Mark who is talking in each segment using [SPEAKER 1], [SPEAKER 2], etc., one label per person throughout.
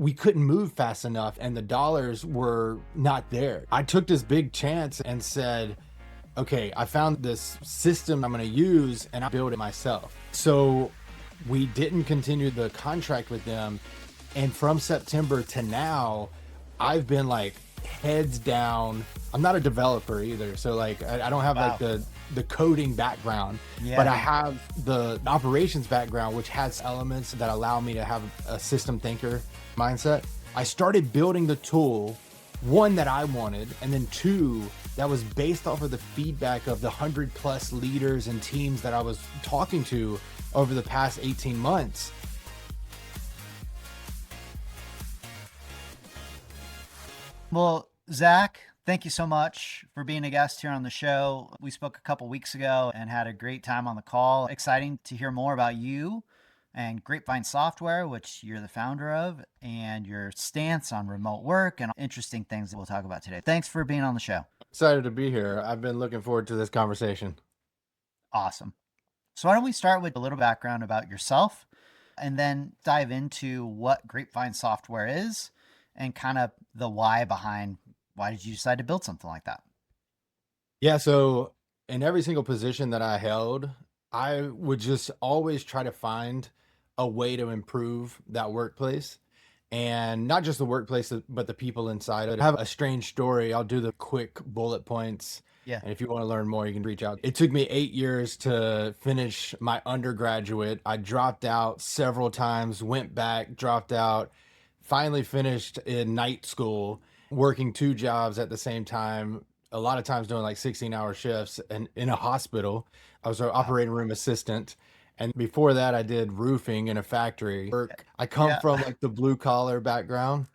[SPEAKER 1] we couldn't move fast enough and the dollars were not there. I took this big chance and said, okay, I found this system I'm going to use and I built it myself. So we didn't continue the contract with them. And from September to now, I've been like heads down. I'm not a developer either. So like, I don't have like
[SPEAKER 2] Wow.
[SPEAKER 1] the coding background, but
[SPEAKER 2] Yeah.
[SPEAKER 1] I have the operations background, which has elements that allow me to have a system thinker mindset. I started building the tool, one that I wanted, and then two that was based off of the feedback of the 100+ leaders and teams that I was talking to over the past 18 months.
[SPEAKER 2] Well, Zach, thank you so much for being a guest here on the show. We spoke a couple weeks ago and had a great time on the call. Exciting to hear more about you and Grapevine Software, which you're the founder of, and your stance on remote work and interesting things that we'll talk about today. Thanks for being on the show.
[SPEAKER 1] Excited to be here. I've been looking forward to this conversation.
[SPEAKER 2] Awesome. So why don't we start with a little background about yourself and then dive into what Grapevine Software is and kind of the why behind why did you decide to build something like that?
[SPEAKER 1] Yeah, so in every single position that I held, I would just always try to find a way to improve that workplace. And not just the workplace, but the people inside it. I have a strange story. I'll do the quick bullet points.
[SPEAKER 2] Yeah.
[SPEAKER 1] And if you want to learn more, you can reach out. It took me 8 years to finish my undergraduate. I dropped out several times, went back, dropped out, finally finished in night school, working two jobs at the same time, a lot of times doing like 16-hour shifts and in a hospital. I was an
[SPEAKER 2] Wow.
[SPEAKER 1] operating room assistant. And before that, I did roofing in a factory work. I come
[SPEAKER 2] Yeah.
[SPEAKER 1] from like the blue collar background.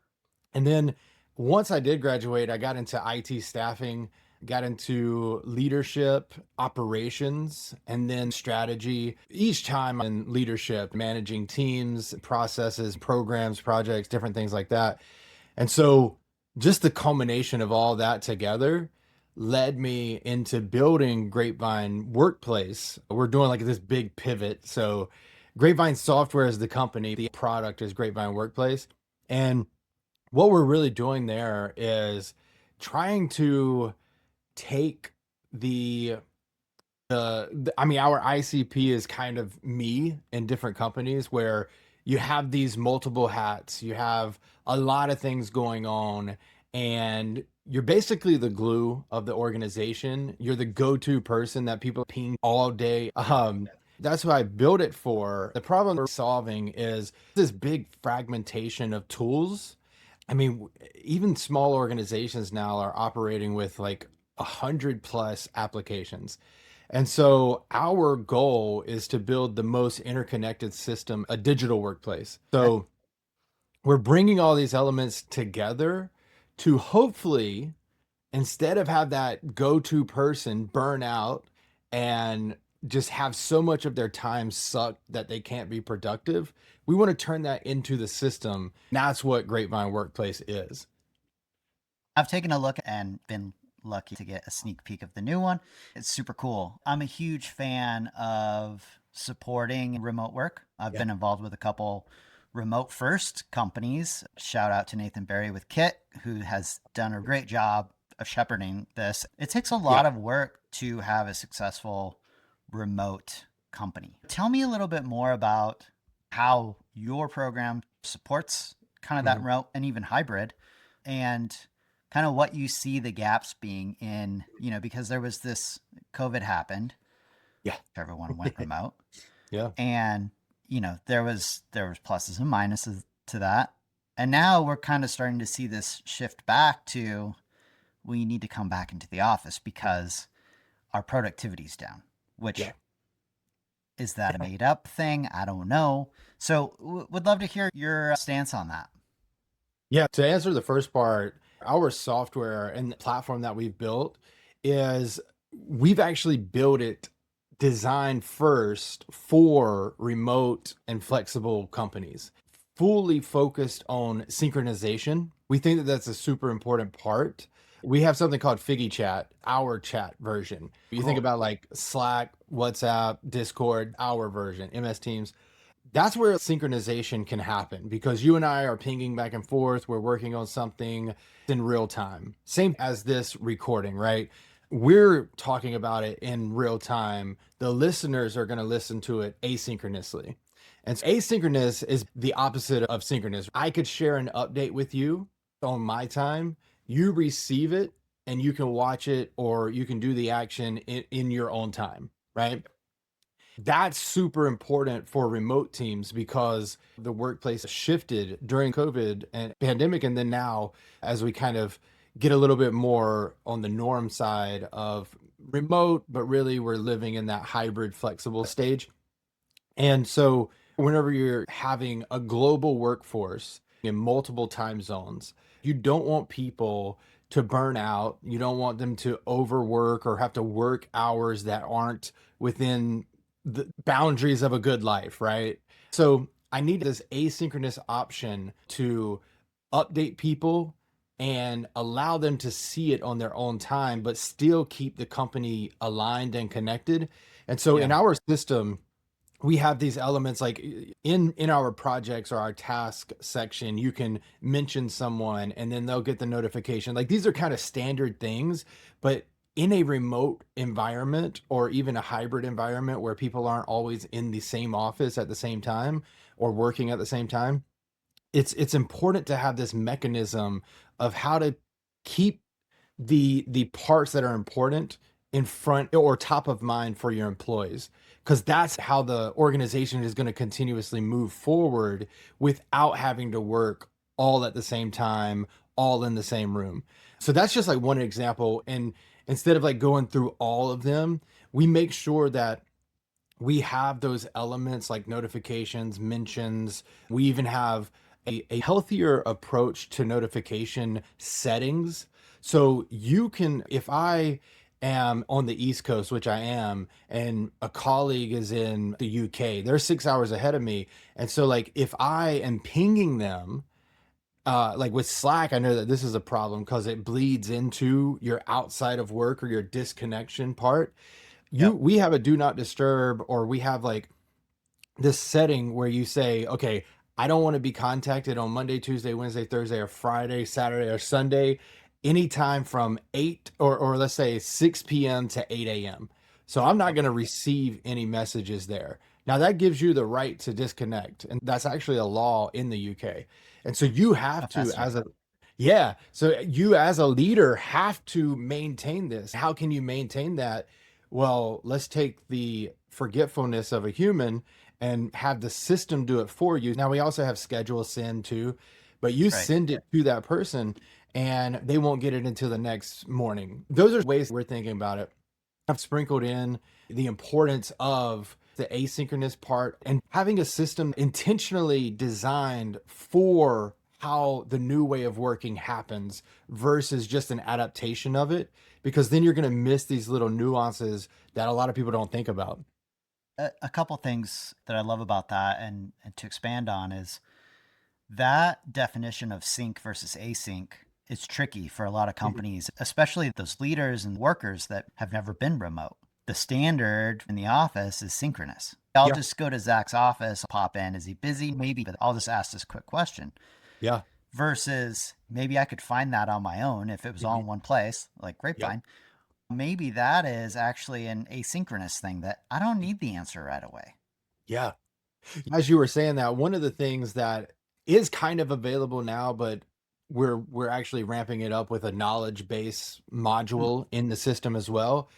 [SPEAKER 1] And then once I did graduate, I got into IT staffing, got into leadership, operations, and then strategy. Each time in leadership, managing teams, processes, programs, projects, different things like that. And so just the culmination of all that together led me into building Grapevine Workplace. We're doing like this big pivot. So Grapevine Software is the company, the product is Grapevine Workplace. And what we're really doing there is trying to take I mean, our ICP is kind of me in different companies where you have these multiple hats, you have a lot of things going on, and you're basically the glue of the organization. You're the go-to person that people ping all day. That's what I built it for. The problem we're solving is this big fragmentation of tools. I mean, even small organizations now are operating with like 100+ applications. And so our goal is to build the most interconnected system, a digital workplace.
[SPEAKER 2] Okay.
[SPEAKER 1] So we're bringing all these elements together to hopefully, instead of have that go-to person burn out and just have so much of their time sucked that they can't be productive, we want to turn that into the system. That's what Grapevine Workplace is.
[SPEAKER 2] I've taken a look and been lucky to get a sneak peek of the new one. It's super cool. I'm a huge fan of supporting remote work. I've
[SPEAKER 1] Yeah.
[SPEAKER 2] been involved with a couple remote first companies. Shout out to Nathan Barry with Kit, who has done a great job of shepherding this. It takes a
[SPEAKER 1] Yeah.
[SPEAKER 2] lot of work to have a successful remote company. Tell me a little bit more about how your program supports kind of that
[SPEAKER 1] Mhm.
[SPEAKER 2] remote and even hybrid, and kind of what you see the gaps being in, because there was this COVID happened,
[SPEAKER 1] Yeah.
[SPEAKER 2] everyone went remote,
[SPEAKER 1] Yeah.
[SPEAKER 2] and there was pluses and minuses to that. And now we're kind of starting to see this shift back to we need to come back into the office because our productivity's down, which
[SPEAKER 1] Yeah.
[SPEAKER 2] is that a made up thing? I don't know. So would love to hear your stance on that.
[SPEAKER 1] Yeah, to answer the first part, our software and the platform that we've built is we've actually built it designed first for remote and flexible companies, fully focused on synchronization. We think that that's a super important part. We have something called Figgy Chat, our chat version. You think
[SPEAKER 2] Cool.
[SPEAKER 1] about like Slack, WhatsApp, Discord, our version, MS Teams. that's where synchronization can happen because you and I are pinging back and forth. We're working on something in real time. Same as this recording, right? We're talking about it in real time. The listeners are going to listen to it asynchronously. And so asynchronous is the opposite of synchronous. I could share an update with you on my time. You receive it and you can watch it or you can do the action in your own time, right? That's super important for remote teams because the workplace shifted during COVID and pandemic. And then now, as we kind of get a little bit more on the norm side of remote, but really we're living in that hybrid flexible stage. And so, whenever you're having a global workforce in multiple time zones, you don't want people to burn out. You don't want them to overwork or have to work hours that aren't within the boundaries of a good life, right? So, I need this asynchronous option to update people and allow them to see it on their own time, but still keep the company aligned and connected. And so, in
[SPEAKER 2] Yeah.
[SPEAKER 1] our system, we have these elements like in our projects or our task section, you can mention someone and then they'll get the notification. Like these are kind of standard things, but in a remote environment or even a hybrid environment where people aren't always in the same office at the same time or working at the same time, it's important to have this mechanism of how to keep the parts that are important in front or top of mind for your employees, because that's how the organization is going to continuously move forward without having to work all at the same time, all in the same room. So that's just like one example. And instead of like going through all of them, we make sure that we have those elements like notifications, mentions. We even have a healthier approach to notification settings. So you can, if I am on the East Coast, which I am, and a colleague is in the UK, they're 6 hours ahead of me. And so, like, if I am pinging them, like with Slack, I know that this is a problem because it bleeds into your outside of work or your disconnection part.
[SPEAKER 2] Yep.
[SPEAKER 1] We have a do not disturb, or we have like this setting where you say, okay, I don't want to be contacted on Monday, Tuesday, Wednesday, Thursday, or Friday, Saturday, or Sunday, anytime from 8 or let's say 6 p.m. to 8 a.m. So I'm not going to receive any messages there. Now that gives you the right to disconnect. And that's actually a law in the UK. And so you
[SPEAKER 2] Oh,
[SPEAKER 1] have to, as
[SPEAKER 2] fascinating.
[SPEAKER 1] a, yeah. So you as a leader have to maintain this. How can you maintain that? Well, let's take the forgetfulness of a human and have the system do it for you. Now we also have schedule send too, but you
[SPEAKER 2] Right.
[SPEAKER 1] send it to that person and they won't get it until the next morning. Those are ways we're thinking about it. I've sprinkled in the importance of the asynchronous part and having a system intentionally designed for how the new way of working happens versus just an adaptation of it, because then you're going to miss these little nuances that a lot of people don't think about.
[SPEAKER 2] A couple things that I love about that, and to expand on, is that definition of sync versus async is tricky for a lot of
[SPEAKER 1] Mhm.
[SPEAKER 2] companies, especially those leaders and workers that have never been remote. The standard in the office is synchronous. I'll
[SPEAKER 1] Yeah.
[SPEAKER 2] just go to Zach's office, pop in. Is he busy? Maybe, but I'll just ask this quick question.
[SPEAKER 1] Yeah.
[SPEAKER 2] Versus maybe I could find that on my own if it was all
[SPEAKER 1] Mhm.
[SPEAKER 2] in one place, like
[SPEAKER 1] Yep.
[SPEAKER 2] Grapevine. Maybe that is actually an asynchronous thing that I don't need the answer right away.
[SPEAKER 1] Yeah. As you were saying that, one of the things that is kind of available now, but we're actually ramping it up with a knowledge base
[SPEAKER 2] Hmm.
[SPEAKER 1] module in the system as well,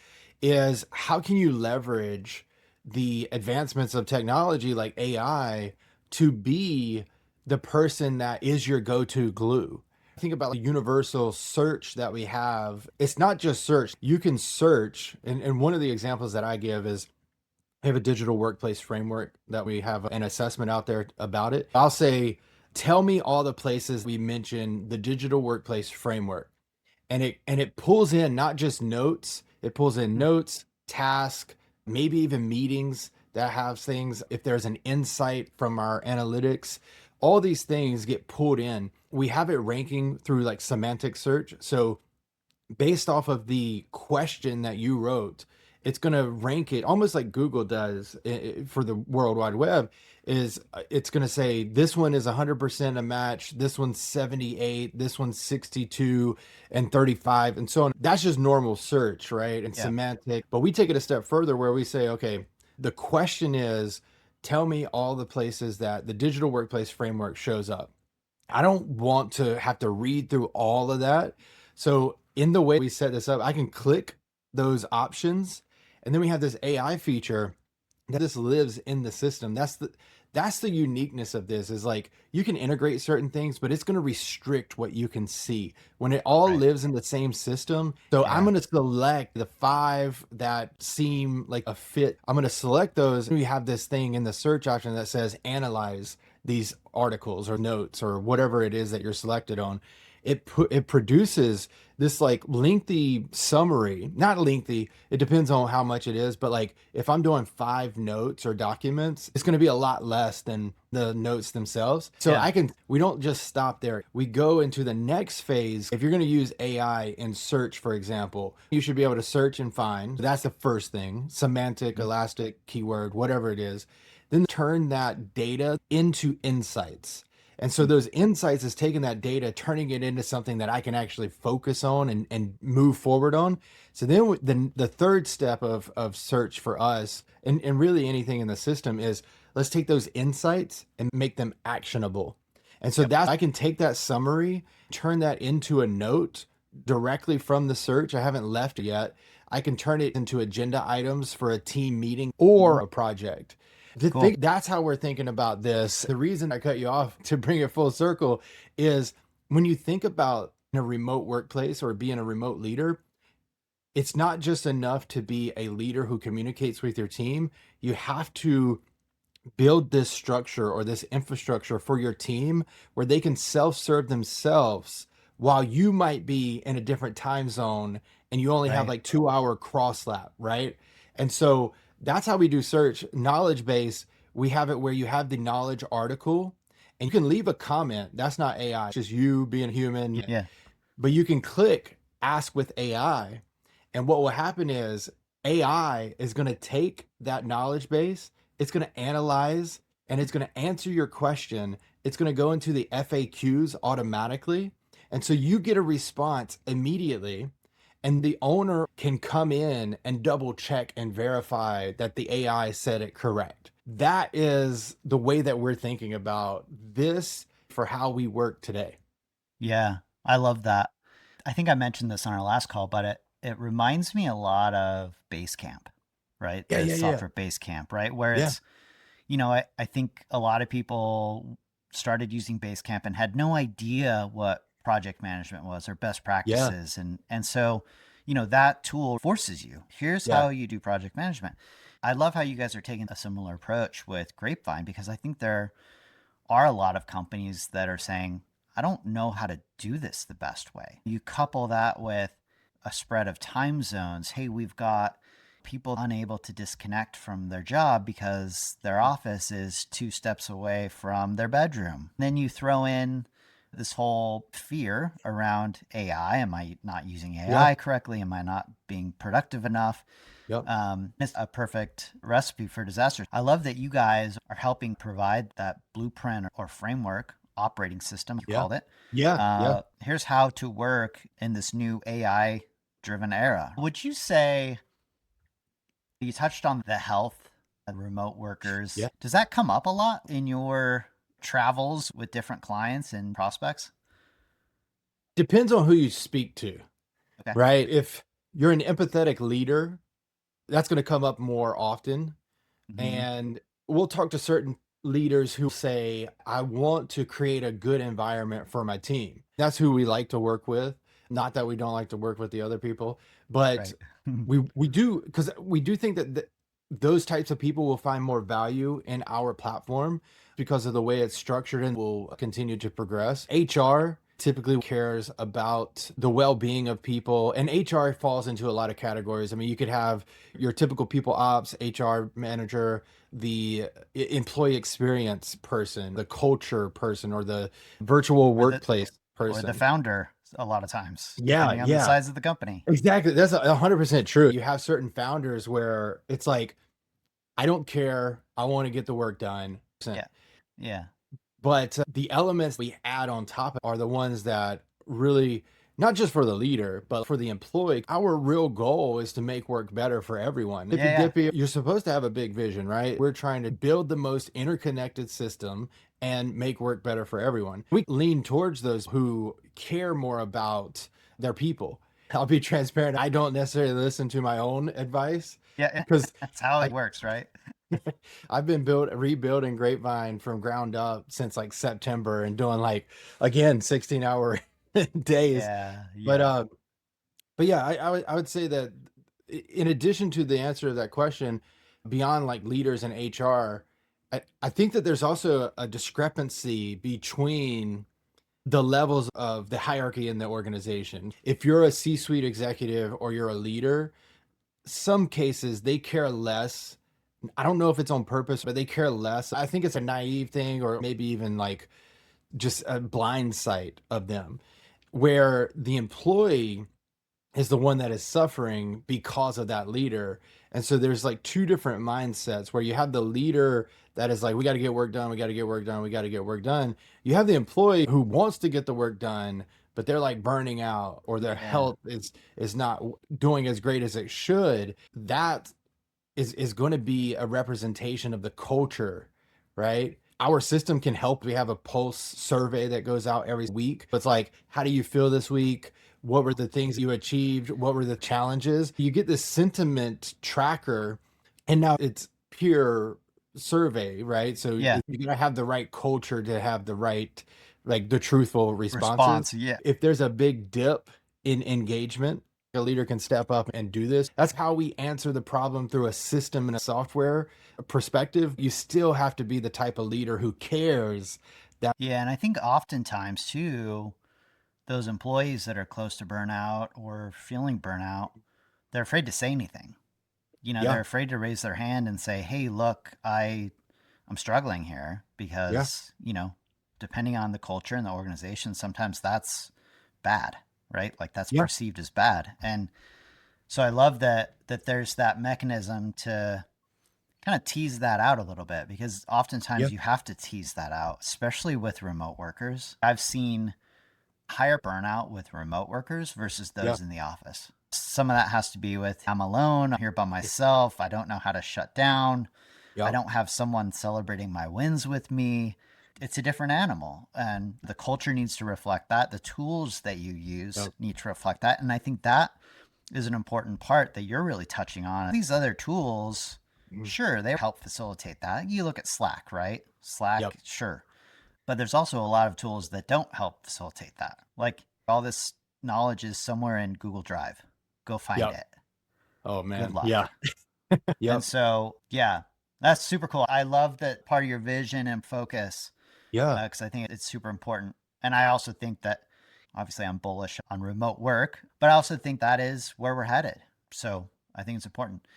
[SPEAKER 1] is how can you leverage the advancements of technology like AI to be the person that is your go-to glue? Think about the universal search that we have. It's not just search. You can search, and one of the examples that I give is we have a digital workplace framework that we have an assessment out there about it. I'll say, tell me all the places we mention the digital workplace framework. And it pulls in not just notes, it pulls in notes, task, maybe even meetings that have things. If there's an insight from our analytics, all these things get pulled in. We have it ranking through like semantic search. So based off of the question that you wrote, it's going to rank it almost like Google does for the World Wide Web. Is it's going to say this one is 100% a match, this one's 78, this one's 62 and 35 and so on. That's just normal search, right? And
[SPEAKER 2] Yeah.
[SPEAKER 1] semantic. But we take it a step further where we say, okay, the question is, tell me all the places that the digital workplace framework shows up. I don't want to have to read through all of that. So in the way we set this up, I can click those options, and then we have this AI feature that just lives in the system. That's the uniqueness of this, is like you can integrate certain things, but it's going to restrict what you can see when it all
[SPEAKER 2] Right.
[SPEAKER 1] lives in the same system. So I'm
[SPEAKER 2] Yeah.
[SPEAKER 1] going to select the 5 that seem like a fit. I'm going to select those. We have this thing in the search option that says analyze these articles or notes or whatever it is that you're selected on. It produces this like lengthy summary, not lengthy, it depends on how much it is, but like if I'm doing 5 notes or documents, it's going to be a lot less than the notes themselves. So
[SPEAKER 2] Yeah.
[SPEAKER 1] we don't just stop there. We go into the next phase. If you're going to use AI in search, for example, you should be able to search and find. That's the first thing, semantic, elastic, keyword, whatever it is. Then turn that data into insights. And so those insights is taking that data, turning it into something that I can actually focus on and move forward on. So then the third step of search for us and really anything in the system is let's take those insights and make them actionable. And so
[SPEAKER 2] Yep.
[SPEAKER 1] that I can take that summary, turn that into a note directly from the search. I haven't left yet. I can turn it into agenda items for a team meeting or a project. To
[SPEAKER 2] Cool.
[SPEAKER 1] think that's how we're thinking about this. The reason I cut you off to bring it full circle is when you think about in a remote workplace or being a remote leader, it's not just enough to be a leader who communicates with your team. You have to build this structure or this infrastructure for your team where they can self-serve themselves while you might be in a different time zone and you only have
[SPEAKER 2] Right.
[SPEAKER 1] like 2 hour cross lap, right? And so that's how we do search. Knowledge base, we have it where you have the knowledge article and you can leave a comment. That's not AI, it's just you being human.
[SPEAKER 2] Yeah.
[SPEAKER 1] But you can click ask with AI. And what will happen is AI is going to take that knowledge base, it's going to analyze, and it's going to answer your question. It's going to go into the FAQs automatically. And so you get a response immediately, and the owner can come in and double check and verify that the AI said it correct. That is the way that we're thinking about this for how we work today.
[SPEAKER 2] Yeah. I love that. I think I mentioned this on our last call, but it reminds me a lot of Basecamp, right?
[SPEAKER 1] Yeah,
[SPEAKER 2] The
[SPEAKER 1] yeah, yeah.
[SPEAKER 2] software Basecamp, right? Where
[SPEAKER 1] Yeah.
[SPEAKER 2] it's, I think a lot of people started using Basecamp and had no idea what project management was or best
[SPEAKER 1] Yeah.
[SPEAKER 2] practices. And so, that tool forces you. Here's
[SPEAKER 1] Yeah.
[SPEAKER 2] how you do project management. I love how you guys are taking a similar approach with Grapevine because I think there are a lot of companies that are saying, I don't know how to do this the best way. You couple that with a spread of time zones. Hey, we've got people unable to disconnect from their job because their office is 2 steps away from their bedroom. Then you throw in this whole fear around AI. Am I not using
[SPEAKER 1] Yeah.
[SPEAKER 2] AI correctly? Am I not being productive enough?
[SPEAKER 1] Yep.
[SPEAKER 2] It's a perfect recipe for disaster. I love that you guys are helping provide that blueprint or framework, operating system, you
[SPEAKER 1] Yeah.
[SPEAKER 2] called it.
[SPEAKER 1] Yeah. Yeah.
[SPEAKER 2] Here's how to work in this new AI driven era. Would you say you touched on the health and remote workers?
[SPEAKER 1] Yeah.
[SPEAKER 2] Does that come up a lot in your travels with different clients and prospects?
[SPEAKER 1] Depends on who you speak to,
[SPEAKER 2] Okay.
[SPEAKER 1] right? If you're an empathetic leader, that's going to come up more often.
[SPEAKER 2] Hmm.
[SPEAKER 1] And we'll talk to certain leaders who say, I want to create a good environment for my team. That's who we like to work with. Not that we don't like to work with the other people, but
[SPEAKER 2] Right.
[SPEAKER 1] we do, because we do think that those types of people will find more value in our platform because of the way it's structured and will continue to progress. HR typically cares about the well-being of people, and HR falls into a lot of categories. I mean, you could have your typical people ops, HR manager, the employee experience person, the culture person, or the virtual
[SPEAKER 2] Or the
[SPEAKER 1] workplace.
[SPEAKER 2] or the
[SPEAKER 1] person.
[SPEAKER 2] founder a lot of times,
[SPEAKER 1] Yeah,
[SPEAKER 2] depending on the
[SPEAKER 1] yeah.
[SPEAKER 2] size of the company.
[SPEAKER 1] Exactly. That's 100% true. You have certain founders where it's like, I don't care. I want to get the work done.
[SPEAKER 2] Yeah. Yeah.
[SPEAKER 1] But the elements we add on top are the ones that really, not just for the leader, but for the employee, our real goal is to make work better for everyone.
[SPEAKER 2] Yeah. Yeah.
[SPEAKER 1] Dippy, you're supposed to have a big vision, right? We're trying to build the most interconnected system and make work better for everyone. We lean towards those who care more about their people. I'll be transparent. I don't necessarily listen to my own advice
[SPEAKER 2] Yeah.
[SPEAKER 1] because
[SPEAKER 2] That's how
[SPEAKER 1] I
[SPEAKER 2] it works, right?
[SPEAKER 1] I've been rebuilding Grapevine from ground up since like September and doing like again 16-hour days.
[SPEAKER 2] Yeah.
[SPEAKER 1] But
[SPEAKER 2] Yeah.
[SPEAKER 1] yeah, I would say that in addition to the answer to that question, beyond like leaders and HR, I think that there's also a discrepancy between the levels of the hierarchy in the organization. If you're a C-suite executive or you're a leader, some cases they care less. I don't know if it's on purpose, but they care less. I think it's a naive thing, or maybe even like just a blind sight of them, where the employee is the one that is suffering because of that leader. And so there's like two different mindsets where you have the leader that is like, we got to get work done, we got to get work done, we got to get work done. You have the employee who wants to get the work done, but they're like burning out or their
[SPEAKER 2] Yeah.
[SPEAKER 1] health is not doing as great as it should. That is going to be a representation of the culture, right? Our system can help. We have a pulse survey that goes out every week. It's like, how do you feel this week? What were the things you achieved? What were the challenges? You get this sentiment tracker, and now it's peer survey, right? So
[SPEAKER 2] Yeah.
[SPEAKER 1] you gotta have the right culture to have the right, like the truthful responses.
[SPEAKER 2] Response. Yeah.
[SPEAKER 1] If there's a big dip in engagement, a leader can step up and do this. That's how we answer the problem through a system and a software perspective. You still have to be the type of leader who cares that.
[SPEAKER 2] Yeah. And I think oftentimes too, those employees that are close to burnout or feeling burnout, they're afraid to say anything.
[SPEAKER 1] Yeah,
[SPEAKER 2] They're afraid to raise their hand and say, "Hey, look, I'm struggling here,"
[SPEAKER 1] yeah,
[SPEAKER 2] because, depending on the culture and the organization, sometimes that's bad, right? Like that's
[SPEAKER 1] yeah,
[SPEAKER 2] perceived as bad. And so I love that there's that mechanism to kind of tease that out a little bit, because
[SPEAKER 1] yeah,
[SPEAKER 2] oftentimes you have to tease that out, especially with remote workers. I've seen higher burnout with remote workers versus
[SPEAKER 1] yeah,
[SPEAKER 2] those in the office. Some of that has to be with, I'm alone, I'm here by myself, I don't know how to shut down, I
[SPEAKER 1] yeah,
[SPEAKER 2] don't have someone celebrating my wins with me. It's a different animal, and the culture needs to reflect that. The tools that you
[SPEAKER 1] yeah.
[SPEAKER 2] use need to reflect that. And I think that is an important part that you're really touching on. These other tools,
[SPEAKER 1] Mhm.
[SPEAKER 2] sure, they help facilitate that. You look at Slack, right?
[SPEAKER 1] Yep.
[SPEAKER 2] Slack, sure. But there's also a lot of tools that don't help facilitate that. Like all this knowledge is somewhere in Google Drive. Go find
[SPEAKER 1] Yep.
[SPEAKER 2] it.
[SPEAKER 1] Oh
[SPEAKER 2] Good
[SPEAKER 1] man.
[SPEAKER 2] luck.
[SPEAKER 1] Yeah.
[SPEAKER 2] And
[SPEAKER 1] Yep.
[SPEAKER 2] so, yeah, that's super cool. I love that part of your vision and focus,
[SPEAKER 1] Yeah.
[SPEAKER 2] because I think it's super important. And I also think that obviously I'm bullish on remote work, but I also think that is where we're headed. So I think it's important.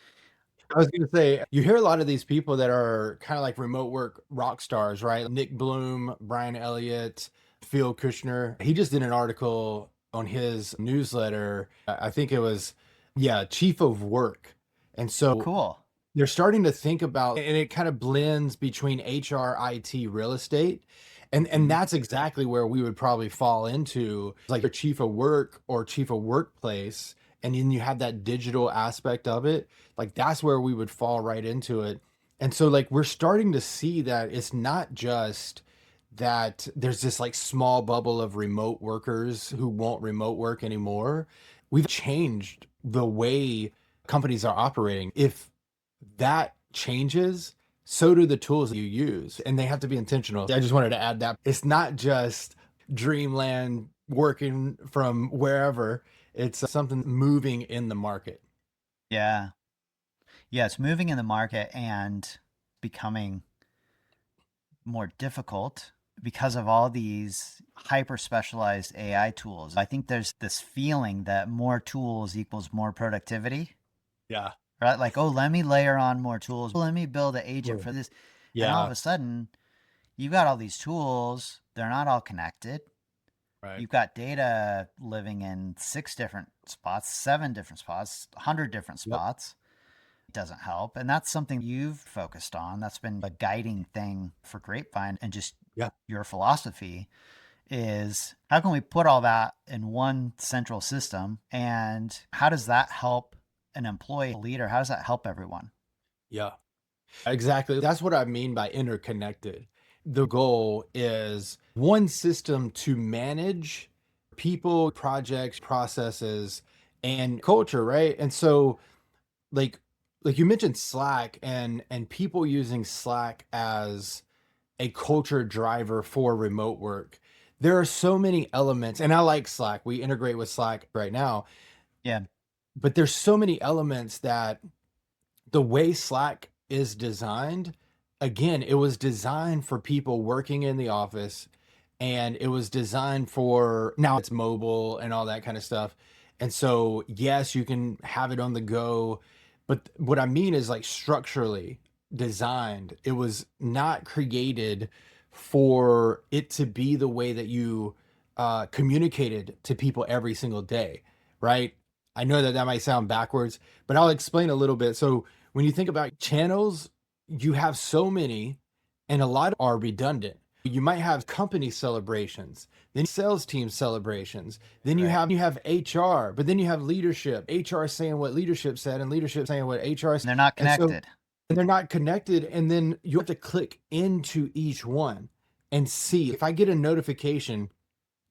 [SPEAKER 1] I was gonna say, you hear a lot of these people that are kind of like remote work rock stars, right? Nick Bloom, Brian Elliott, Phil Kushner. He just did an article on his newsletter. I think it was, yeah, chief of work. And
[SPEAKER 2] Oh,
[SPEAKER 1] so
[SPEAKER 2] cool.
[SPEAKER 1] they're starting to think about, and it kind of blends between HR, IT, real estate. And
[SPEAKER 2] Mhm.
[SPEAKER 1] that's exactly where we would probably fall into, like your chief of work or chief of workplace. And then you have that digital aspect of it. Like that's where we would fall right into it. And so like we're starting to see that it's not just that there's this like small bubble of remote workers who won't remote work anymore. We've changed the way companies are operating. If that changes, so do the tools you use, and they have to be intentional. I just wanted to add that it's not just dreamland working from wherever, it's something moving in the market.
[SPEAKER 2] Yeah. Yeah. It's moving in the market and becoming more difficult because of all these hyper specialized AI tools. I think there's this feeling that more tools equals more productivity,
[SPEAKER 1] Yeah.
[SPEAKER 2] right? Like, oh, let me layer on more tools. Let me build an agent
[SPEAKER 1] Sure.
[SPEAKER 2] for this. And all of
[SPEAKER 1] Yeah.
[SPEAKER 2] a sudden, you've got all these tools. They're not all connected.
[SPEAKER 1] Right.
[SPEAKER 2] You've got data living in 6 different spots, 7 different spots, 100 different
[SPEAKER 1] Yep.
[SPEAKER 2] spots. It doesn't help. And that's something you've focused on. That's been a guiding thing for Grapevine and just
[SPEAKER 1] Yeah.
[SPEAKER 2] your philosophy is how can we put all that in one central system, and how does that help an employee, a leader? How does that help everyone?
[SPEAKER 1] Yeah. Exactly. That's what I mean by interconnected. The goal is one system to manage people, projects, processes, and culture, right? And so like you mentioned Slack and people using Slack as a culture driver for remote work. There are so many elements, and I like Slack. We integrate with Slack right now,
[SPEAKER 2] Yeah,
[SPEAKER 1] but there's so many elements that the way Slack is designed, again, it was designed for people working in the office, and it was designed for now it's mobile and all that kind of stuff. And so, yes, you can have it on the go, but what I mean is like structurally designed. It was not created for it to be the way that you communicated to people every single day, right? I know that that might sound backwards, but I'll explain a little bit. So, when you think about channels, you have so many, and a lot are redundant. You might have company celebrations, then sales team celebrations, then you
[SPEAKER 2] right.
[SPEAKER 1] have HR, but then you have leadership. HR saying what leadership said, and leadership saying what HR
[SPEAKER 2] And
[SPEAKER 1] said.
[SPEAKER 2] they're not
[SPEAKER 1] And so
[SPEAKER 2] connected.
[SPEAKER 1] and they're not connected. And then you have to click into each one and see. If I get a notification,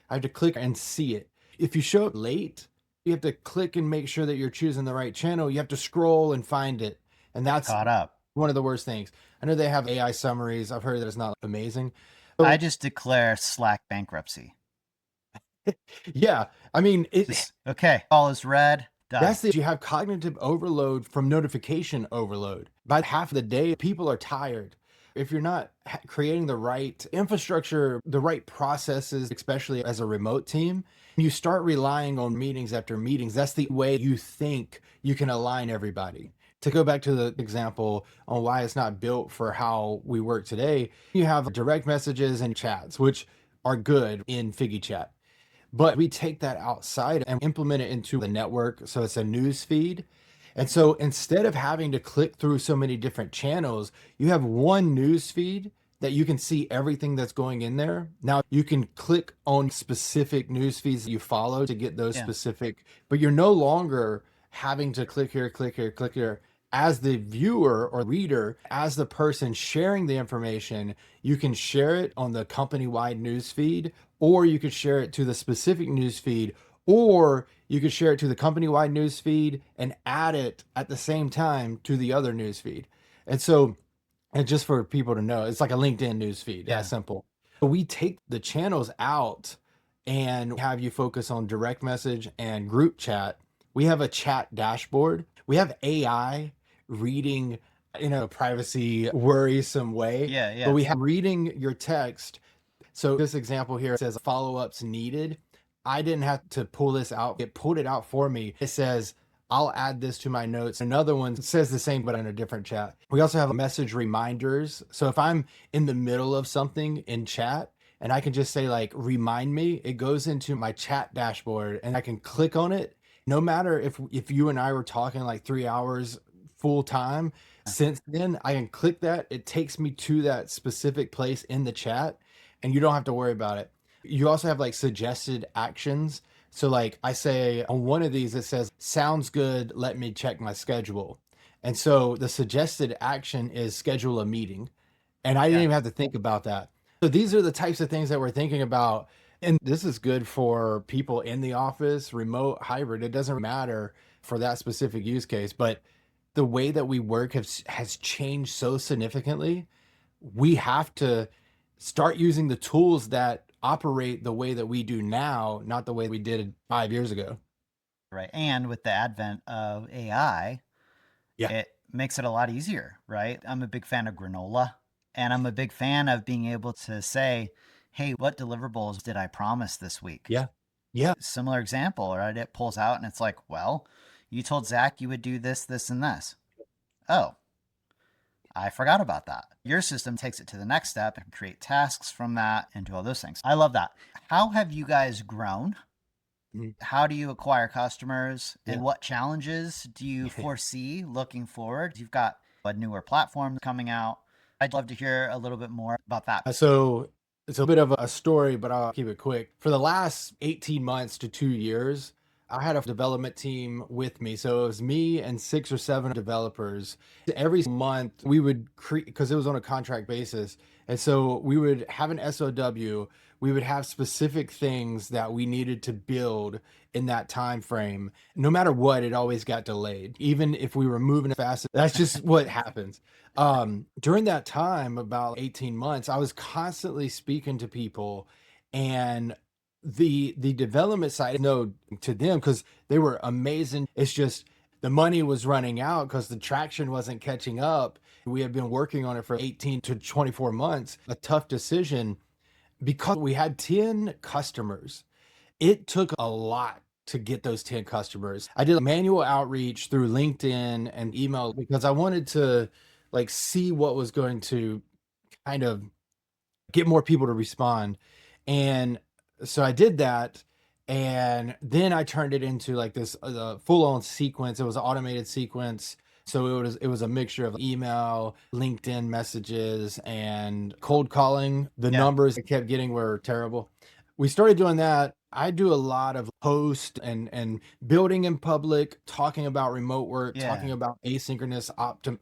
[SPEAKER 1] I have to click and see it. If you show up late, you have to click and make sure that you're choosing the right channel. You have to scroll and find it. And
[SPEAKER 2] Get
[SPEAKER 1] that's
[SPEAKER 2] caught up.
[SPEAKER 1] one of the worst things. I know they have AI summaries. I've heard that it's not amazing.
[SPEAKER 2] I
[SPEAKER 1] So,
[SPEAKER 2] just declare Slack bankruptcy.
[SPEAKER 1] yeah, I mean,
[SPEAKER 2] Just, okay, all is red, done.
[SPEAKER 1] that's the you have cognitive overload from notification overload. By half of the day, people are tired. If you're not creating the right infrastructure, the right processes, especially as a remote team, you start relying on meetings after meetings. That's the way you think you can align everybody. To go back to the example on why it's not built for how we work today, you have direct messages and chats, which are good in Figgy Chat. But we take that outside and implement it into the network. So it's a news feed. And so instead of having to click through so many different channels, you have one news feed that you can see everything that's going in there. Now you can click on specific news feeds that you follow to get those
[SPEAKER 2] Yeah.
[SPEAKER 1] specific, but you're no longer having to click here, click here, click here. As the viewer or reader, as the person sharing the information, you can share it on the company-wide news feed, or you could share it to the specific news feed, or you could share it to the company-wide news feed and add it at the same time to the other news feed. And so, and just for people to know, it's like a LinkedIn news feed, that
[SPEAKER 2] Yeah.
[SPEAKER 1] simple. But we take the channels out and have you focus on direct message and group chat. We have a chat dashboard. We have AI reading in a privacy worrisome way,
[SPEAKER 2] Yeah.
[SPEAKER 1] but
[SPEAKER 2] Yeah.
[SPEAKER 1] we have reading your text. So this example here says follow-ups needed. I didn't have to pull this out. It pulled it out for me. It says, I'll add this to my notes. Another one says the same, but in a different chat. We also have message reminders. So if I'm in the middle of something in chat and I can just say like, remind me, it goes into my chat dashboard and I can click on it. No matter if you and I were talking like 3 hours full time, since then I can click that. It takes me to that specific place in the chat and you don't have to worry about it. You also have like suggested actions. So like I say on one of these, it says, sounds good. Let me check my schedule. And so the suggested action is schedule a meeting. And I didn't
[SPEAKER 2] Yeah.
[SPEAKER 1] even have to think about that. So these are the types of things that we're thinking about. And this is good for people in the office, remote, hybrid. It doesn't matter for that specific use case, but the way that we work has changed so significantly. We have to start using the tools that operate the way that we do now, not the way we did 5 years ago.
[SPEAKER 2] Right. And with the advent of AI,
[SPEAKER 1] Yeah.
[SPEAKER 2] it makes it a lot easier, right? I'm a big fan of granola, and I'm a big fan of being able to say, hey, what deliverables did I promise this week?
[SPEAKER 1] Yeah. Yeah.
[SPEAKER 2] Similar example, right? It pulls out and it's like, well, you told Zach you would do this, this, and this. Oh, I forgot about that. Your system takes it to the next step and create tasks from that and do all those things. I love that. How have you guys grown?
[SPEAKER 1] Mhm.
[SPEAKER 2] How do you acquire customers, and
[SPEAKER 1] Yeah.
[SPEAKER 2] what challenges do you foresee looking forward? You've got a newer platform coming out. I'd love to hear a little bit more about that.
[SPEAKER 1] So it's a bit of a story, but I'll keep it quick. For the last 18 months to 2 years, I had a development team with me. So it was me and 6 or 7 developers. Every month we would create, because it was on a contract basis. And so we would have an SOW. We would have specific things that we needed to build in that time frame. No matter what, it always got delayed. Even if we were moving fast, that's just what happens. During that time, about 18 months, I was constantly speaking to people, and the development side, no, to them, because they were amazing. It's just the money was running out because the traction wasn't catching up. We had been working on it for 18 to 24 months, a tough decision because we had 10 customers. It took a lot to get those 10 customers. I did manual outreach through LinkedIn and email because I wanted to like see what was going to kind of get more people to respond. And so I did that. And then I turned it into like this full on sequence. It was an automated sequence. So it was a mixture of email, LinkedIn messages, and cold calling. The
[SPEAKER 2] Yeah.
[SPEAKER 1] numbers I kept getting were terrible. We started doing that. I do a lot of post and building in public, talking about remote work,
[SPEAKER 2] Yeah.
[SPEAKER 1] talking about asynchronous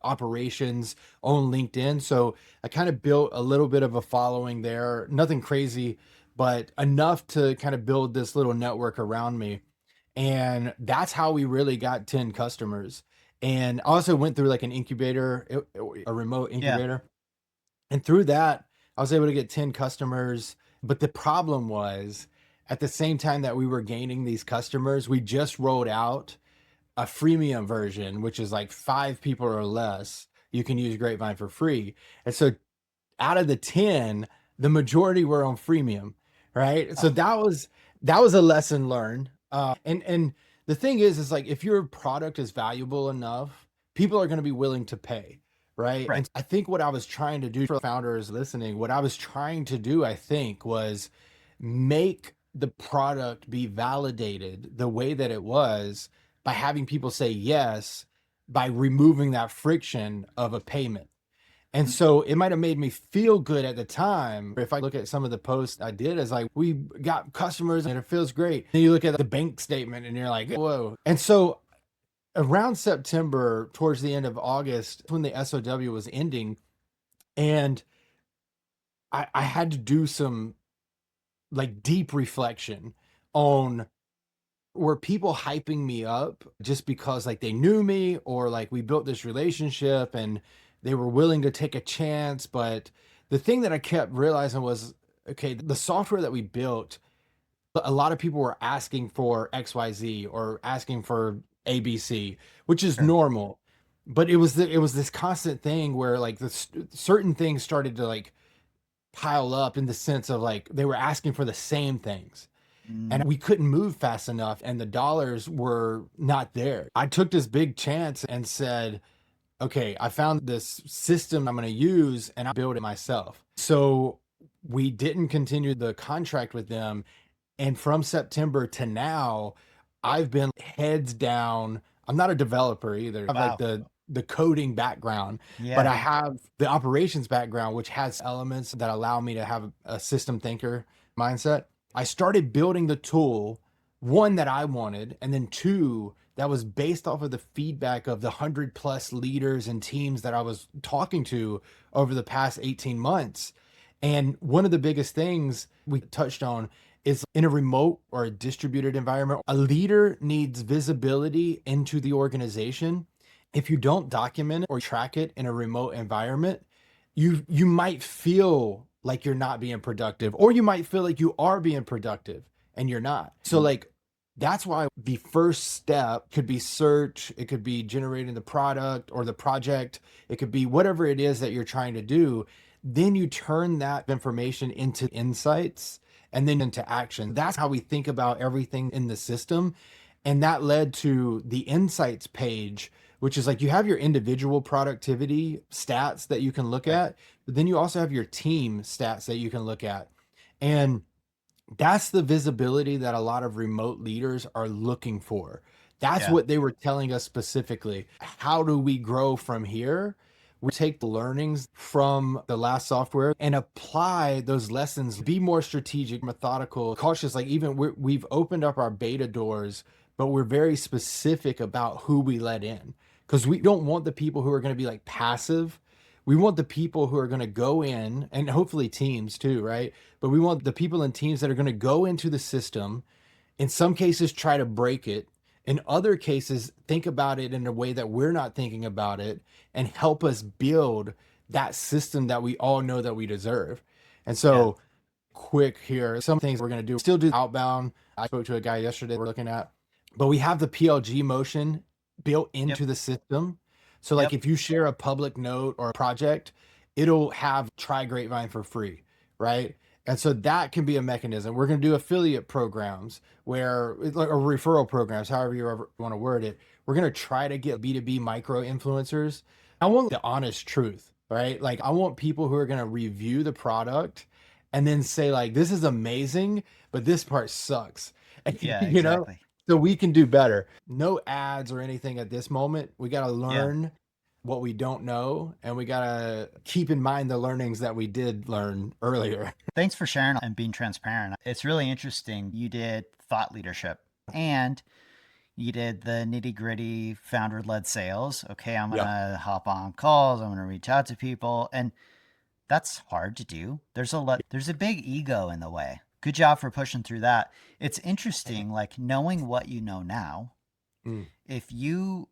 [SPEAKER 1] operations on LinkedIn. So I kind of built a little bit of a following there. Nothing crazy, but enough to kind of build this little network around me. And that's how we really got 10 customers. And I also went through like an incubator, a remote
[SPEAKER 2] Yeah.
[SPEAKER 1] incubator. And through that, I was able to get 10 customers. But the problem was at the same time that we were gaining these customers, we just rolled out a freemium version, which is like 5 people or less. You can use Grapevine for free. And so out of the 10, the majority were on freemium, right? So
[SPEAKER 2] Oh,
[SPEAKER 1] that was a lesson learned. And the thing is like if your product is valuable enough, people are going to be willing to pay, right?
[SPEAKER 2] right.
[SPEAKER 1] And I think what I was trying to do for founders listening, what I was trying to do, I think, was make the product be validated the way that it was by having people say yes, by removing that friction of a payment. And
[SPEAKER 2] Mm,
[SPEAKER 1] so it might have made me feel good at the time. If I look at some of the posts I did, as like, we got customers and it feels great. Then you look at the bank statement and you're like, whoa. And so around September, towards the end of August, when the SOW was ending, and I had to do some like deep reflection on, were people hyping me up just because like they knew me, or like we built this relationship and they were willing to take a chance. But the thing that I kept realizing was, okay, the software that we built, a lot of people were asking for XYZ or asking for ABC, which is
[SPEAKER 2] sure.
[SPEAKER 1] normal. But it was this constant thing where like certain things started to like pile up, in the sense of like they were asking for the same things,
[SPEAKER 2] Mm,
[SPEAKER 1] and we couldn't move fast enough and the dollars were not there. I took this big chance and said, okay, I found this system I'm going to use and I'll build it myself. So we didn't continue the contract with them. And from September to now, I've been heads down. I'm not a developer either. I have like
[SPEAKER 2] wow.
[SPEAKER 1] the coding background, but
[SPEAKER 2] Yeah.
[SPEAKER 1] I have the operations background, which has elements that allow me to have a system thinker mindset. I started building the tool, one that I wanted, and then two that was based off of the feedback of the 100+ leaders and teams that I was talking to over the past 18 months. And one of the biggest things we touched on is, in a remote or a distributed environment, a leader needs visibility into the organization. If you don't document it or track it in a remote environment, you might feel like you're not being productive, or you might feel like you are being productive and you're not. So
[SPEAKER 2] Mm,
[SPEAKER 1] like that's why the first step could be search, it could be generating the product or the project, it could be whatever it is that you're trying to do. Then you turn that information into insights and then into action. That's how we think about everything in the system. And that led to the insights page, which is like you have your individual productivity stats that you can look
[SPEAKER 2] Right.
[SPEAKER 1] at, but then you also have your team stats that you can look at. And that's the visibility that a lot of remote leaders are looking for. That's
[SPEAKER 2] Yeah.
[SPEAKER 1] what they were telling us specifically. How do we grow from here? We take the learnings from the last software and apply those lessons, be more strategic, methodical, cautious. Like even we've opened up our beta doors, but we're very specific about who we let in because we don't want the people who are going to be like passive. We want the people who are going to go in, and hopefully teams too, right? But we want the people and teams that are going to go into the system, in some cases, try to break it. In other cases, think about it in a way that we're not thinking about it and help us build that system that we all know that we deserve. And
[SPEAKER 2] Yeah.
[SPEAKER 1] so, quick here, some things we're going to do still do outbound. I spoke to a guy yesterday we're looking at, but we have the PLG motion built
[SPEAKER 2] Yep.
[SPEAKER 1] into the system. So, like
[SPEAKER 2] Yep.
[SPEAKER 1] if you share a public note or a project, it'll have try Grapevine for free, right? And so that can be a mechanism. We're going to do affiliate programs where, like, or referral programs, however you ever want to word it. We're going to try to get B2B micro influencers. I want the honest truth, right? Like, I want people who are going to review the product and then say, like, this is amazing, but this part sucks.
[SPEAKER 2] Yeah,
[SPEAKER 1] You know,
[SPEAKER 2] exactly.
[SPEAKER 1] so we can do better. No ads or anything at this moment. We got to
[SPEAKER 2] Yeah.
[SPEAKER 1] learn what we don't know, and we got to keep in mind the learnings that we did learn earlier.
[SPEAKER 2] Thanks for sharing and being transparent. It's really interesting. You did thought leadership and you did the nitty gritty founder led sales. Okay, I'm going
[SPEAKER 1] Yeah.
[SPEAKER 2] to hop on calls. I'm going to reach out to people. And that's hard to do. There's a big ego in the way. Good job for pushing through that. It's interesting, like knowing what you know now.
[SPEAKER 1] Mm.
[SPEAKER 2] If you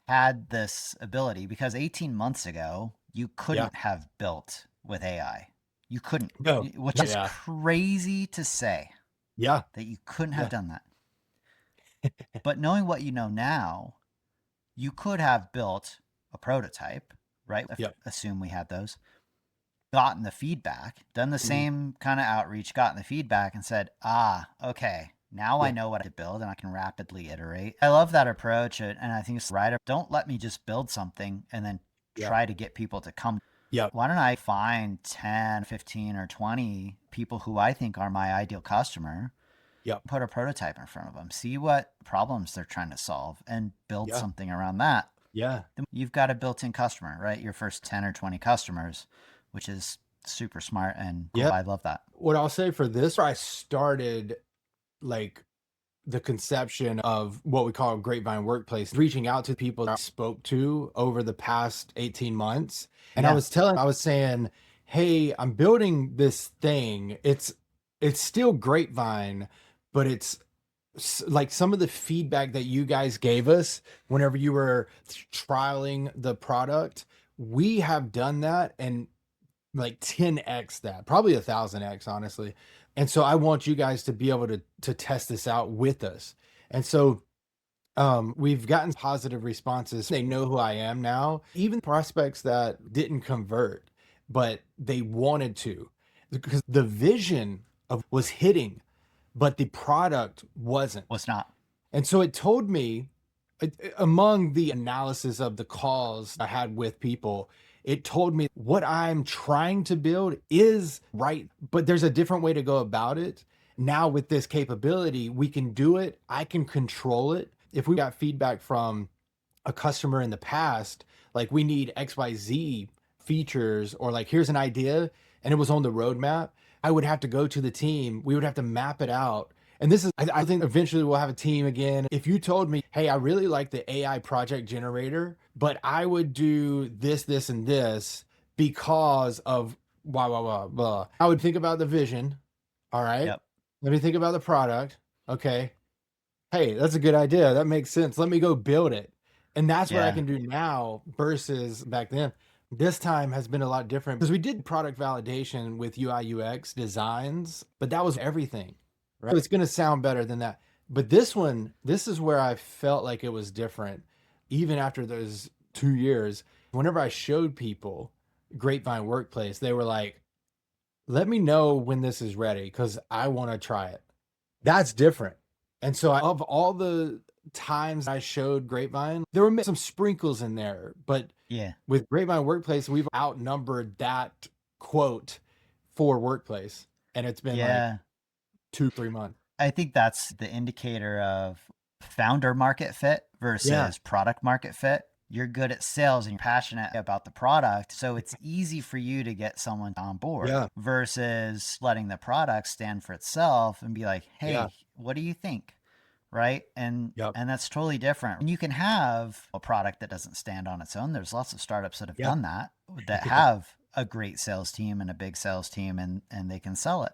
[SPEAKER 2] had this ability, because 18 months ago, you
[SPEAKER 1] Yeah.
[SPEAKER 2] couldn't have built with AI. You couldn't,
[SPEAKER 1] No.
[SPEAKER 2] which is
[SPEAKER 1] Yeah.
[SPEAKER 2] crazy to say
[SPEAKER 1] Yeah.
[SPEAKER 2] that you couldn't have
[SPEAKER 1] Yeah.
[SPEAKER 2] done that. But knowing what you know now, you could have built a prototype, right?
[SPEAKER 1] Yeah.
[SPEAKER 2] Assume we had those, gotten the feedback, done the
[SPEAKER 1] Mhm.
[SPEAKER 2] same kind of outreach, gotten the feedback, and said, okay, now I
[SPEAKER 1] Yeah.
[SPEAKER 2] know what to build and I can rapidly iterate. I love that approach. And I think it's right. Don't let me just build something and then
[SPEAKER 1] Yeah.
[SPEAKER 2] try to get people to come.
[SPEAKER 1] Yeah.
[SPEAKER 2] Why don't I find 10, 15, or 20 people who I think are my ideal customer,
[SPEAKER 1] Yeah.
[SPEAKER 2] put a prototype in front of them, see what problems they're trying to solve, and build
[SPEAKER 1] Yeah.
[SPEAKER 2] something around that.
[SPEAKER 1] Yeah.
[SPEAKER 2] Then you've got a built in customer, right? Your first 10 or 20 customers, which is super smart and cool.
[SPEAKER 1] Yeah.
[SPEAKER 2] I love that.
[SPEAKER 1] What I'll say for this, I started like the conception of what we call Grapevine Workplace, reaching out to people that I spoke to over the past 18 months. And
[SPEAKER 2] Yeah.
[SPEAKER 1] I was saying, hey, I'm building this thing. It's still Grapevine, but it's like some of the feedback that you guys gave us whenever you were trialing the product, we have done that and like 10x that, probably 1,000x, honestly. And so I want you guys to be able to test this out with us. And so we've gotten positive responses. They know who I am now, even prospects that didn't convert, but they wanted to, because the vision of was hitting, but the product wasn't.
[SPEAKER 2] Was not.
[SPEAKER 1] And so it told me, among the analysis of the calls I had with people, it told me what I'm trying to build is right, but there's a different way to go about it. Now, with this capability, we can do it. I can control it. If we got feedback from a customer in the past, like we need XYZ features, or like here's an idea and it was on the roadmap, I would have to go to the team. We would have to map it out. And this is, I think eventually we'll have a team again. If you told me, hey, I really like the AI project generator, but I would do this, this, and this because of blah, blah, blah, blah. I would think about the vision. All right.
[SPEAKER 2] Yep.
[SPEAKER 1] Let me think about the product. Okay. Hey, that's a good idea. That makes sense. Let me go build it. And that's what I
[SPEAKER 2] Yeah.
[SPEAKER 1] can do now versus back then. This time has been a lot different because we did product validation with UI UX designs, but that was everything, right? So it's going to sound better than that. But this one, this is where I felt like it was different. Even after those 2 years, whenever I showed people Grapevine Workplace, they were like, let me know when this is ready because I want to try it. That's different. And so of all the times I showed Grapevine, there were some sprinkles in there, but
[SPEAKER 2] Yeah.
[SPEAKER 1] with Grapevine Workplace, we've outnumbered that quote for Workplace. And it's been like
[SPEAKER 2] Yeah.
[SPEAKER 1] 2-3 months.
[SPEAKER 2] I think that's the indicator of founder market fit
[SPEAKER 1] Yeah.
[SPEAKER 2] versus product market fit. You're good at sales and you're passionate about the product. So it's easy for you to get someone on board
[SPEAKER 1] Yeah.
[SPEAKER 2] versus letting the product stand for itself and be like,
[SPEAKER 1] Yeah.
[SPEAKER 2] hey, what do you think? Right. And
[SPEAKER 1] Yep.
[SPEAKER 2] that's totally different. And you can have a product that doesn't stand on its own. There's lots of startups that have
[SPEAKER 1] Yep.
[SPEAKER 2] done that, that
[SPEAKER 1] Yeah.
[SPEAKER 2] have a great sales team and a big sales team, and they can sell it.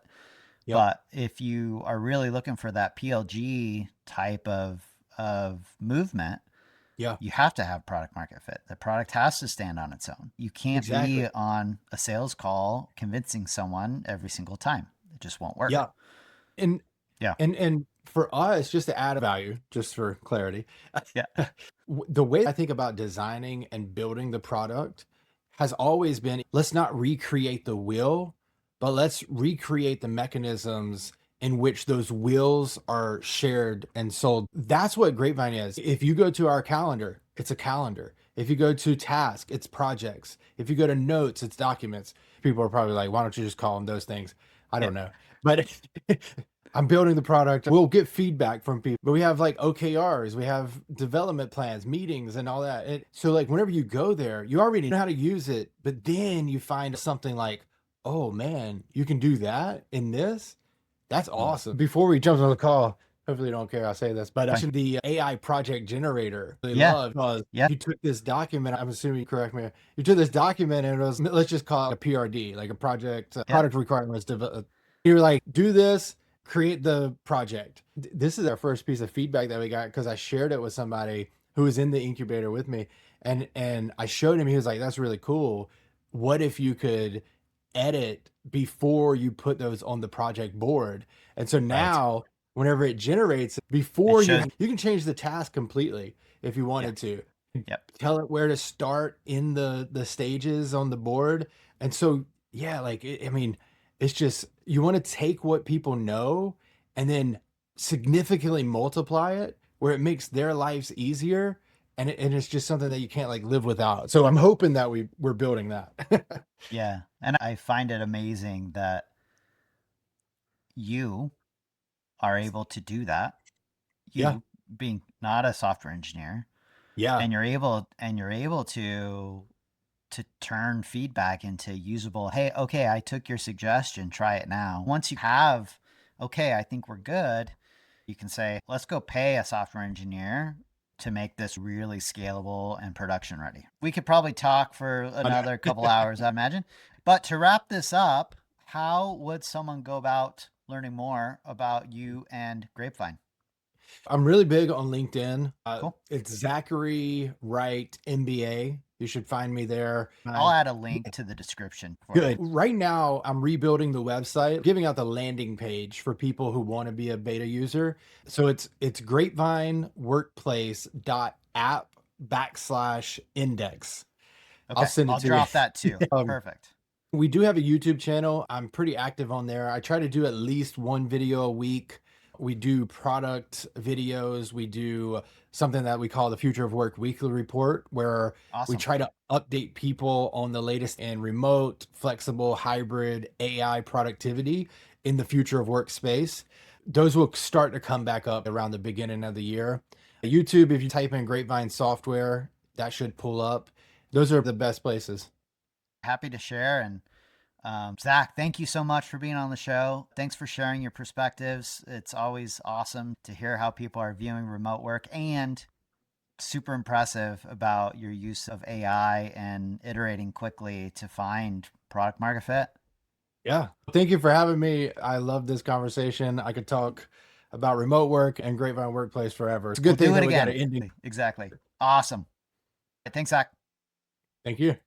[SPEAKER 1] Yep.
[SPEAKER 2] But if you are really looking for that PLG type of movement,
[SPEAKER 1] Yeah.
[SPEAKER 2] you have to have product market fit. The product has to stand on its own. You can't
[SPEAKER 1] Exactly.
[SPEAKER 2] be on a sales call convincing someone every single time. It just won't work.
[SPEAKER 1] Yeah. And
[SPEAKER 2] Yeah.
[SPEAKER 1] and for us, just to add value, just for clarity,
[SPEAKER 2] Yeah.
[SPEAKER 1] the way I think about designing and building the product has always been, let's not recreate the wheel, but let's recreate the mechanisms in which those wheels are shared and sold. That's what Grapevine is. If you go to our calendar, it's a calendar. If you go to task, it's projects. If you go to notes, it's documents. People are probably like, why don't you just call them those things? I
[SPEAKER 2] Yeah.
[SPEAKER 1] don't know. But I'm building the product. We'll get feedback from people, but we have like OKRs, we have development plans, meetings, and all that. So, like, whenever you go there, you already know how to use it, but then you find something like, oh man, you can do that in this. That's awesome. Before we jump on the call, hopefully you don't care I say this, but I
[SPEAKER 2] Fine.
[SPEAKER 1] mentioned the AI project generator. They
[SPEAKER 2] Yeah.
[SPEAKER 1] love because
[SPEAKER 2] Yeah.
[SPEAKER 1] you took this document. I'm assuming you correct me. You took this document and it was, let's just call it a PRD, like a project
[SPEAKER 2] Yeah.
[SPEAKER 1] product requirements. You were like, do this, create the project. This is our first piece of feedback that we got because I shared it with somebody who was in the incubator with me, and I showed him. He was like, "That's really cool. What if you could edit before you put those on the project board?" And so
[SPEAKER 2] Right.
[SPEAKER 1] now, whenever it generates,
[SPEAKER 2] It
[SPEAKER 1] before
[SPEAKER 2] shows.
[SPEAKER 1] you can change the task completely if you
[SPEAKER 2] Yeah.
[SPEAKER 1] wanted to.
[SPEAKER 2] Yep.
[SPEAKER 1] Tell it where to start in the stages on the board, and so yeah, like I mean, it's just you want to take what people know and then significantly multiply it where it makes their lives easier, and it's just something that you can't like live without. So I'm hoping that we're building that.
[SPEAKER 2] Yeah. And I find it amazing that you are able to do that.
[SPEAKER 1] Yeah,
[SPEAKER 2] You being not a software engineer,
[SPEAKER 1] yeah,
[SPEAKER 2] and you're able to turn feedback into usable. Hey, okay, I took your suggestion, try it now. Once you have, okay, I think we're good, you can say, let's go pay a software engineer to make this really scalable and production ready. We could probably talk for
[SPEAKER 1] I know.
[SPEAKER 2] another couple hours, I imagine. But to wrap this up, how would someone go about learning more about you and Grapevine?
[SPEAKER 1] I'm really big on LinkedIn.
[SPEAKER 2] Cool.
[SPEAKER 1] It's Zachary Wright MBA. You should find me there.
[SPEAKER 2] I'll add a link to the description for you.
[SPEAKER 1] Good. Right now, I'm rebuilding the website, giving out the landing page for people who want to be a beta user. So it's grapevineworkplace.app/index. I'll
[SPEAKER 2] Okay,
[SPEAKER 1] send it
[SPEAKER 2] I'll
[SPEAKER 1] to you.
[SPEAKER 2] drop that too.
[SPEAKER 1] Um,
[SPEAKER 2] Perfect.
[SPEAKER 1] we do have a YouTube channel. I'm pretty active on there. I try to do at least one video a week. We do product videos. We do something that we call the Future of Work Weekly Report, where we
[SPEAKER 2] Awesome.
[SPEAKER 1] try to update people on the latest in remote, flexible, hybrid AI productivity in the future of workspace. Those will start to come back up around the beginning of the year. YouTube, if you type in Grapevine software, that should pull up. Those are the best places.
[SPEAKER 2] Happy to share. And Zach, thank you so much for being on the show. Thanks for sharing your perspectives. It's always awesome to hear how people are viewing remote work, and super impressive about your use of AI and iterating quickly to find product market fit.
[SPEAKER 1] Yeah. Thank you for having me. I love this conversation. I could talk about remote work and Grapevine Workplace forever. It's a
[SPEAKER 2] We'll
[SPEAKER 1] good thing
[SPEAKER 2] do it
[SPEAKER 1] that we got an
[SPEAKER 2] again.
[SPEAKER 1] ending.
[SPEAKER 2] Exactly. Awesome. Thanks, Zach.
[SPEAKER 1] Thank you.